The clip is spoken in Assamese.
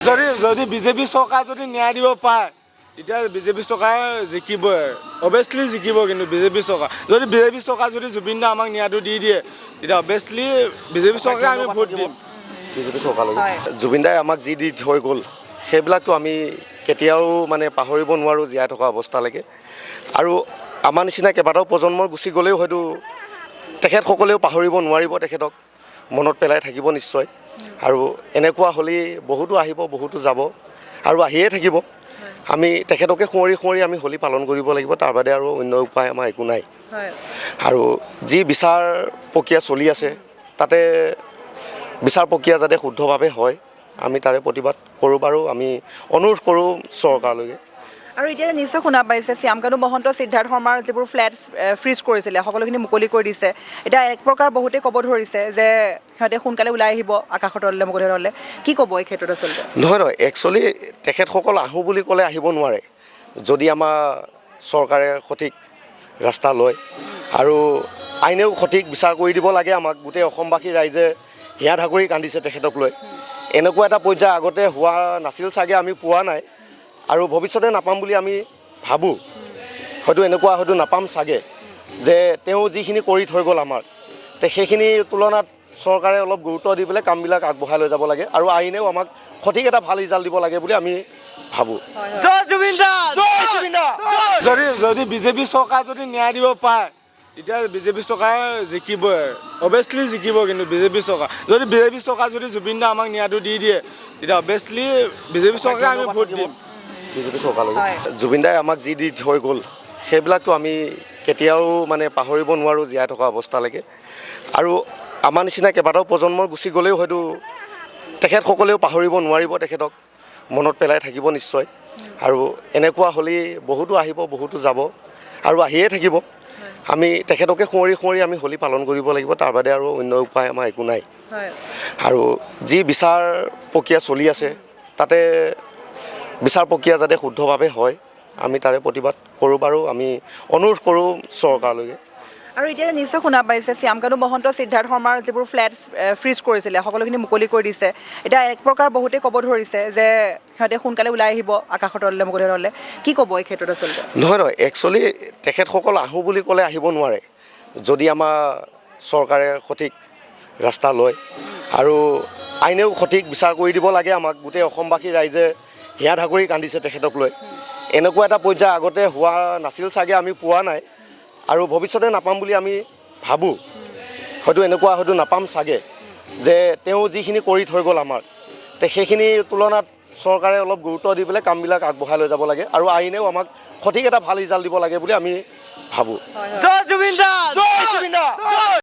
যদি বিজেপি চৰকাৰ যদি ন্যায় দিব পাৰে এতিয়া বিজেপি চৰকাৰ জিকিবই অভিয়াছলি জিকিব কিন্তু বিজেপি চৰকাৰ যদি বিজেপি চৰকাৰ যদি জুবিন দা আমাক ন্যায়টো দি দিয়ে তেতিয়া অভিয়াছলি বিজেপি চৰকাৰে আমি ভোট দিম বিজেপি চৰকাৰলৈ জুবিন দাই আমাক যি দি থৈ গ'ল সেইবিলাকতো আমি কেতিয়াও মানে পাহৰিব নোৱাৰোঁ জীয়াই থকা অৱস্থালৈকে আৰু আমাৰ নিচিনা কেইবাটাও প্ৰজন্মৰ গুচি গ'লেও হয়তো তেখেতসকলেও পাহৰিব নোৱাৰিব তেখেতক মনত পেলাই থাকিব নিশ্চয় আৰু এনেকুৱা হ'লেই বহুতো আহিব বহুতো যাব আৰু আহিয়ে থাকিব আমি তেখেতকে সুঁৱৰি আমি হোলী পালন কৰিব লাগিব তাৰ বাদে আৰু অন্য উপায় আমাৰ একো নাই আৰু যি বিচাৰ প্ৰক্ৰিয়া চলি আছে তাতে বিচাৰ প্ৰক্ৰিয়া যাতে শুদ্ধভাৱে হয় আমি তাৰে প্ৰতিবাদ কৰোঁ বাৰু আমি অনুৰোধ কৰোঁ চৰকাৰলৈকে আৰু এতিয়া নিশ্চয় শুনা পাইছে শ্যামকানু মহন্ত সিদ্ধাৰ্থ শৰ্মাৰ যিবোৰ ফ্লেট ফ্ৰিজ কৰিছিলে সকলোখিনি মুকলি কৰি দিছে এতিয়া এক প্ৰকাৰ বহুতেই ক'ব ধৰিছে যে সিহঁতে সোনকালে ওলাই আহিব আকাশৰ তললৈ মুকলি হ'লে কি ক'ব এই ক্ষেত্ৰত আচলতে নহয় একচুৱেলি তেখেতসকল আহোঁ বুলি ক'লে আহিব নোৱাৰে যদি আমাৰ চৰকাৰে সঠিক ৰাস্তা লয় আৰু আইনেও সঠিক বিচাৰ কৰি দিব লাগে আমাক গোটেই অসমবাসী ৰাইজে হিয়া ধাকৰি কান্দিছে তেখেতক লৈ এনেকুৱা এটা পৰ্যায় আগতে হোৱা নাছিল চাগে আমি পোৱা নাই আৰু ভৱিষ্যতে নাপাম বুলি আমি ভাবোঁ হয়তো এনেকুৱা হয়তো নাপাম চাগে যে তেওঁ যিখিনি কৰি থৈ গ'ল আমাৰ তে সেইখিনি তুলনাত চৰকাৰে অলপ গুৰুত্ব দি পেলাই কামবিলাক আগবঢ়াই লৈ যাব লাগে আৰু আইনেও আমাক সঠিক এটা ভাল ৰিজাল্ট দিব লাগে বুলি আমি ভাবোঁ যদি বিজেপি চৰকাৰ যদি ন্যায় দিব পাৰে এতিয়া বিজেপি চৰকাৰ জিকিবই অভিয়াছলি জিকিব কিন্তু বিজেপি চৰকাৰ যদি বিজেপি চৰকাৰ যদি জুবিন দা আমাক ন্যায়টো দি দিয়ে তেতিয়া অভিয়াছলি বিজেপি চৰকাৰে আমি ভোট দিম বিজেপি চৰকাৰলৈ জুবিন দাই আমাক যি দি থৈ গ'ল সেইবিলাকতো আমি কেতিয়াও মানে পাহৰিব নোৱাৰোঁ জীয়াই থকা অৱস্থালৈকে আৰু আমাৰ নিচিনা কেইবাটাও প্ৰজন্মৰ গুচি গ'লেও হয়তো তেখেতসকলেও পাহৰিব নোৱাৰিব তেখেতক মনত পেলাই থাকিব নিশ্চয় আৰু এনেকুৱা হ'লেই বহুতো আহিব বহুতো যাব আৰু আহিয়ে থাকিব আমি তেখেতকে সুঁৱৰি আমি হোলী পালন কৰিব লাগিব তাৰ বাদে আৰু অন্য উপায় আমাৰ একো নাই আৰু যি বিচাৰ প্ৰক্ৰিয়া চলি আছে তাতে বিচাৰ প্ৰক্ৰিয়া যাতে শুদ্ধভাৱে হয় আমি তাৰে প্ৰতিবাদ কৰোঁ বাৰু আমি অনুৰোধ কৰোঁ চৰকাৰলৈকে আৰু এতিয়া নিশ্চয় শুনা পাইছে শ্যামকানু মহন্ত সিদ্ধাৰ্থ শৰ্মাৰ যিবোৰ ফ্লেট ফ্ৰিজ কৰিছিলে সকলোখিনি মুকলি কৰি দিছে এতিয়া এক প্ৰকাৰ বহুতেই ক'ব ধৰিছে যে সিহঁতে সোনকালে ওলাই আহিব আকাশৰ তললৈ মুকলি হ'লে কি ক'ব এই ক্ষেত্ৰত আচলতে নহয় একচুৱেলি তেখেতসকল আহোঁ বুলি ক'লে আহিব নোৱাৰে যদি আমাৰ চৰকাৰে সঠিক ৰাস্তা লয় আৰু আইনেও সঠিক বিচাৰ কৰি দিব লাগে আমাক গোটেই অসমবাসী ৰাইজে হিয়া ধাকৰি কান্দিছে তেখেতক লৈ এনেকুৱা এটা পৰ্যায় আগতে হোৱা নাছিল চাগে আমি পোৱা নাই আৰু ভৱিষ্যতে নাপাম বুলি আমি ভাবোঁ হয়তো এনেকুৱা হয়তো নাপাম চাগে যে তেওঁ যিখিনি কৰি থৈ গ'ল আমাৰ তে সেইখিনি তুলনাত চৰকাৰে অলপ গুৰুত্ব দি পেলাই কামবিলাক আগবঢ়াই লৈ যাব লাগে আৰু আইনেও আমাক সঠিক এটা ভাল ৰিজাল্ট দিব লাগে বুলি আমি ভাবোঁ